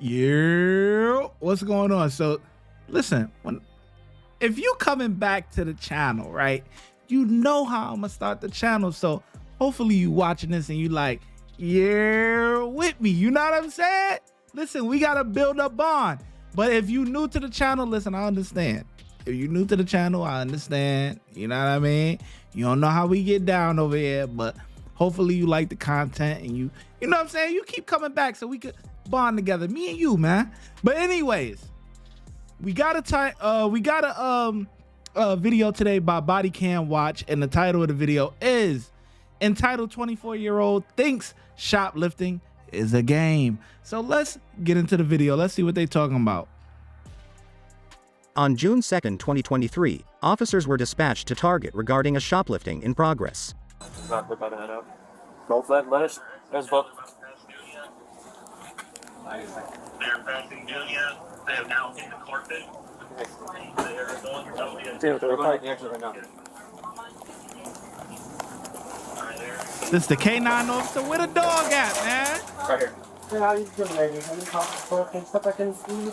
Yeah, what's going on? So, listen, if you coming back to the channel, right? You know how I'm gonna start the channel. So hopefully you watching this and you like, yeah, with me. You know what I'm saying? Listen, we gotta build a bond. But if you new to the channel, listen, I understand. If you new to the channel, I understand. You know what I mean? You don't know how we get down over here, but hopefully you like the content and you know what I'm saying? You keep coming back so we could bond together, me and you, man. But anyways, we got a video today by Body Cam Watch, and the title of the video is entitled 24-year-old thinks shoplifting is a game. So let's get into the video. Let's see what they talking about. On June 2nd, 2023, officers were dispatched to Target regarding a shoplifting in progress. Not put that up. Both lettuce. There's both. They're passing Julia. They have now hit the carpet. They are going to Julia. They're fighting the exit right now. This is the K9 officer. Where the dog at, man? Right here. Yeah, how you doing, lady? Any stuff I can see?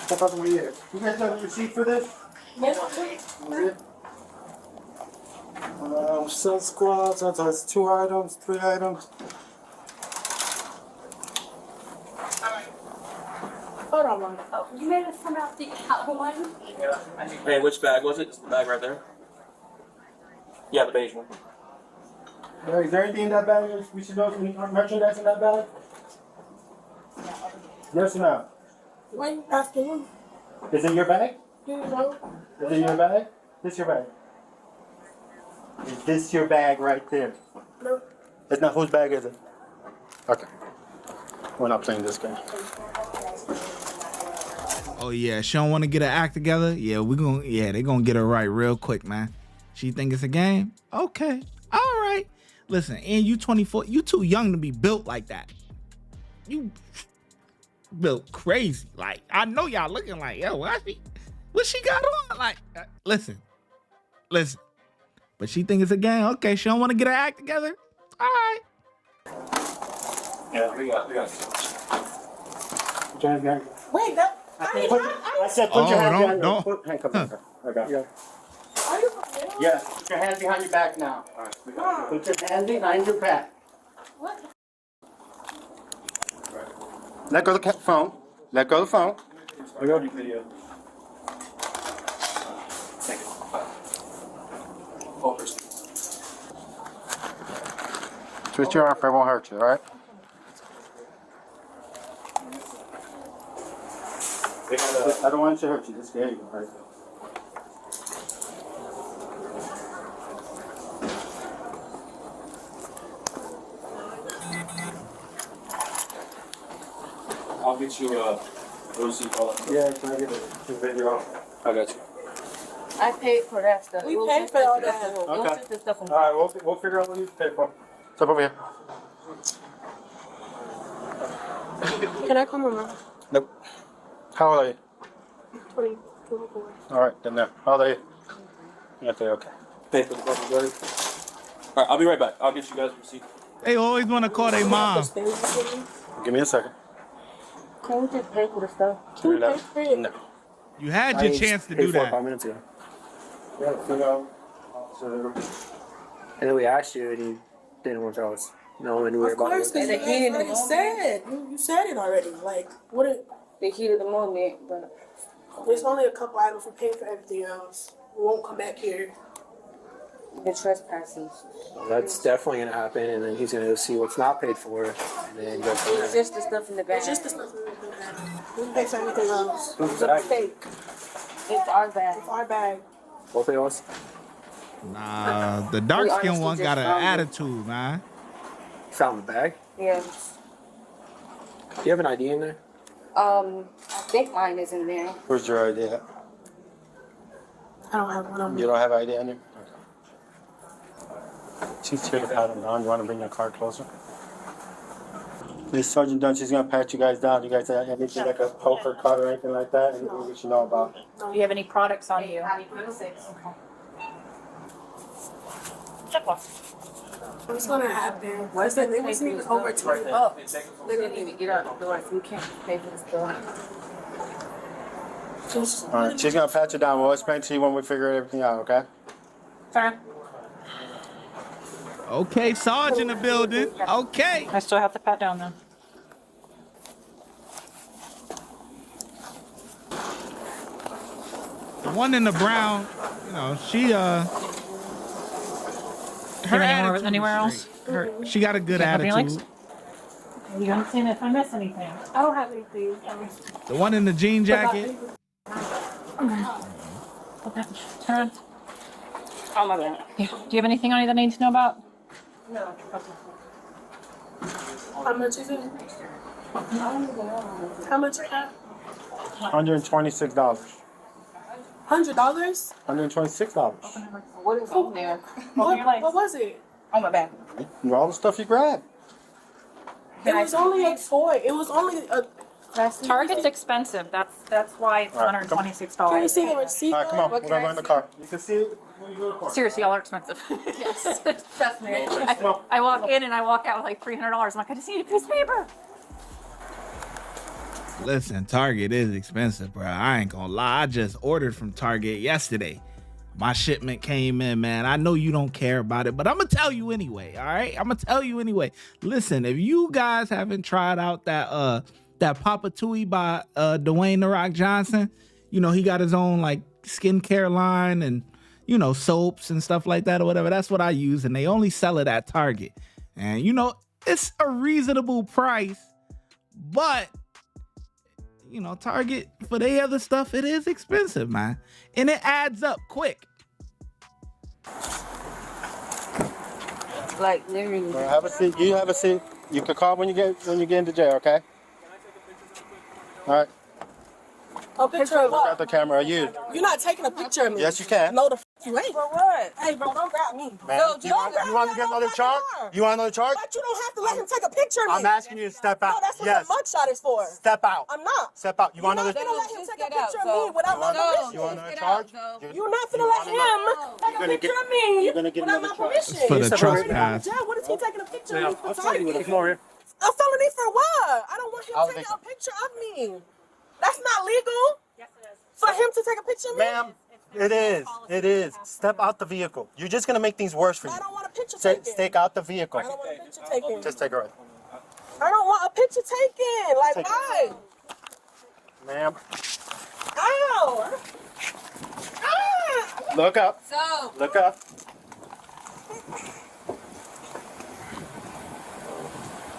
Step up over here. You guys have a receipt for this? Yes. Cell squad, that's 2 items, 3 items. Hold on, Mom. Oh, you made us come out the out one? Hey, which bag was it? Just the bag right there? Yeah, the beige one. Is there anything in that bag we should know? Any merchandise in that bag? Yes or no? Why are you asking him? Is it your bag? Do you know? Is it your bag? This your bag? Is this your bag right there? No. It's not. Whose bag is it? Okay. We're not playing this game. Oh yeah, she don't want to get her act together. Yeah, they gonna get her right real quick, man. She think it's a game? Okay, all right. Listen, and you 24, you too young to be built like that. You built crazy. Like, I know y'all looking like, yo, what she got on? Like, listen. But she think it's a game. Okay, she don't want to get her act together. All right. Yeah, we got. Put your hands behind. Wait, I said put your hands behind. don't. Put hand, come here. Okay. Yeah. are you for real? Yes. Put your hands behind your back now. All right. Put your hands behind your back. What? Let go of the phone. Let go of the phone. I got video. Twist your arm if it won't hurt you, all right? I don't want it to hurt you. Just there you go. Right. I'll get you a receipt. Yeah, can I get the video? I got you. I paid for that stuff. We paid for all that. We'll sit the stuff on. All right, we'll figure out what you pay for. Step over here. Can I come around? Nope. How old are you? 24. All right, then no. How old are you? Okay, okay. Pay for the bubble gum. All right, I'll be right back. I'll get you guys a receipt. They always want to call their mom. Give me a second. Can we just pay for the stuff? Give me that. for it? No. You had your chance to do that. 5 minutes ago. Yeah, figure out. And then we asked you, and you didn't want to tell us. No, and we were Of course, about because to. you already said. You said it already. Like, what? The heat of the moment, but There's only a couple items. We paid for everything else. We won't come back here. the trespassing. That's definitely going to happen, and then he's going to see what's not paid for, and then go from It's there. just the stuff in the bag. It's just the stuff we pay for everything else. Who's It's a that? mistake. It's our bag. It's our bag. Both of us? Nah, the dark skinned one got an attitude, man. Found the bag? Yeah. Do you have an ID in there? I think mine is in there. Where's your ID at? I don't have one on me. You don't have ID in there? Okay. She's here to pat him down. You want to bring your car closer? This Sergeant Dunn, she's going to pat you guys down. You guys have anything like a poker card or anything like that? Anything we should know about? Do you have any products on you? Six. Check off. What's gonna happen? What's that? They wasn't even over $20. We didn't even get out the door, so we can't pay for this bill. All right, she's gonna pat you down. We'll explain to you when we figure everything out, okay? Sorry. Okay, Sarge in the building. Okay. I still have to pat down though. The one in the brown, you know, she her attitude Anywhere is else? straight. She got a good Have any attitude. legs? You haven't seen if I miss anything. I don't have anything. The one in the jean jacket. Okay. Turn. Oh my bad. Do you have anything on you that I need to know about? No. How much is it? How much is that? $126. $100? $126. What is in there? What was it? Oh my bad. All the stuff you grabbed. It was only a toy. It was only a. Target's expensive. That's why it's Alright, come on. $126. Can you see the receipt? All right, come on. We're gonna go in the car. You can see it when you go to the car. Seriously, y'all are expensive. Yes. Trust me. I walk in and I walk out with like $300. I'm like, I just need a piece of paper. Listen, Target is expensive, bro. I ain't gonna lie. I just ordered from Target yesterday. My shipment came in, man. I know you don't care about it, but I'm gonna tell you anyway. All right, I'm gonna tell you anyway. Listen, if you guys haven't tried out that Papa Tui by Dwayne The Rock Johnson, you know, he got his own like skincare line and, you know, soaps and stuff like that or whatever. That's what I use, and they only sell it at Target. And you know, it's a reasonable price, but you know, Target for the other stuff, it is expensive, man, and it adds up quick. Like literally. All right, have a seat. You have a seat. You can call when you get into jail, okay? All right. A picture of Look at what? the camera. You. You're not taking a picture of me. Yes, you can. No, the f you ain't. For what? Hey, bro, don't grab me. Man, you want to get another charge? You want another charge? But you don't have to let him take a picture of me. I'm asking you to step out. No, that's what Yes. the mugshot is for. Step out. I'm not. Step out. You want You're another? not gonna let him take a Just get picture out, of me so- without my permission. You want another charge? You're not gonna let him take a picture of me you're gonna get without my another charge. permission. For the He's trespass. already What is he taking a picture of me for targeting? Come over here. A felony for what? I don't want him taking a picture of me. That's not legal. Yes, it is. For him to take a picture of me? Ma'am, it is. It is. Step out the vehicle. You're just gonna make things worse for you. I don't want a picture taken. Stake out the vehicle. I don't want a picture taken. Just take it right. I don't want a picture taken. Like, Take it. why? Ma'am, Ow! Ah! look up. So. Look up.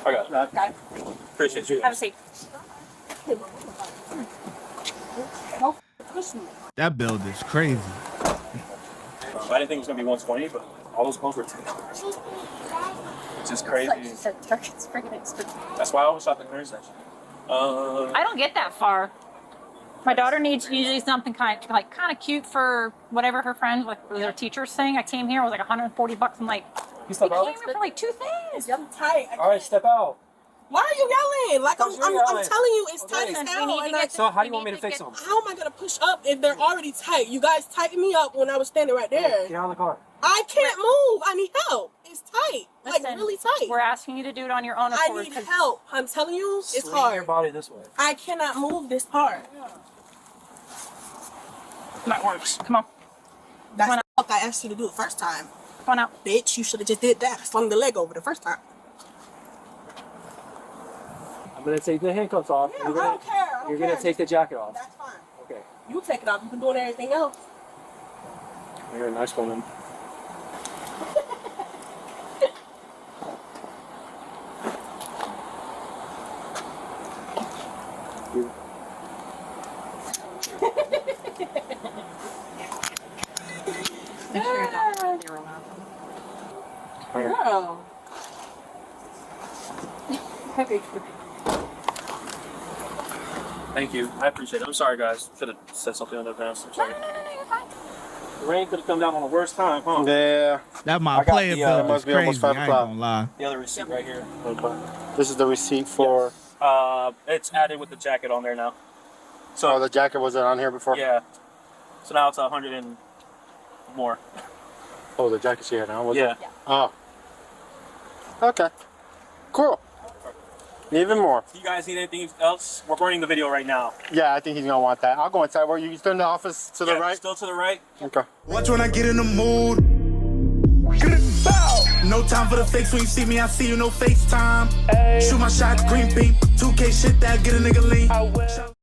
I got it. Okay. Appreciate you. Have a seat. That build is crazy. I didn't think it was gonna be 120, but all those clothes were $10. It's just crazy. Like you said, Target's freaking expensive. That's why I always shop at the clearance section. I don't get that far. My daughter needs usually something kind of cute for whatever her friends, like their teachers thing. I came here, it was like $140. I'm like, You we step out. came here for like 2 things. I'm tight. All right, step out. Why are you yelling? Like, I'm Because you're yelling. telling you, it's tight Okay. as We hell. need to And get So how do you want me to fix them? how am I gonna push up if they're already tight? You guys tightened me up when I was standing right there. Get out of the car. I can't move. I need help. It's tight. Like, Listen, really tight. We're asking you to do it on your own I accord. need 'cause help. I'm telling you, it's Swing hard. your body this way. I cannot move this part. That works. Come on. That's Come the fuck I asked you to do the first time. Come on out. Bitch, you should have just did that. Slung the leg over the first time. I'm gonna take the handcuffs off. Yeah, I don't care. I don't You're gonna care. take the jacket off. That's fine. Okay. You take it off. You've been doing everything else. You're a nice woman. Make sure you're not zero out. Girl. Thank you. I appreciate it. I'm sorry, guys. Should have said something in advance. I'm sorry. No, you're fine. The rain could have come down on the worst time, huh? Yeah. That my I got player the, build it must is be almost crazy. 5 I ain't o'clock. gonna lie. The other receipt right here. Okay. This is the receipt for. It's added with the jacket on there now. So the jacket wasn't on here before. Yeah. So now it's 100 and more. Oh, the jacket she had on. Was Yeah. It? Oh. Okay. Cool. Even more. Do you guys need anything else? We're burning the video right now. Yeah, I think he's gonna want that. I'll go inside. Where you still in the office to the right? Still to the right. Okay. Watch when I get in the mood. No time for the fakes. When you see me, I see you. No FaceTime. Shoot my shot, green beam. 2K shit that get a nigga lean.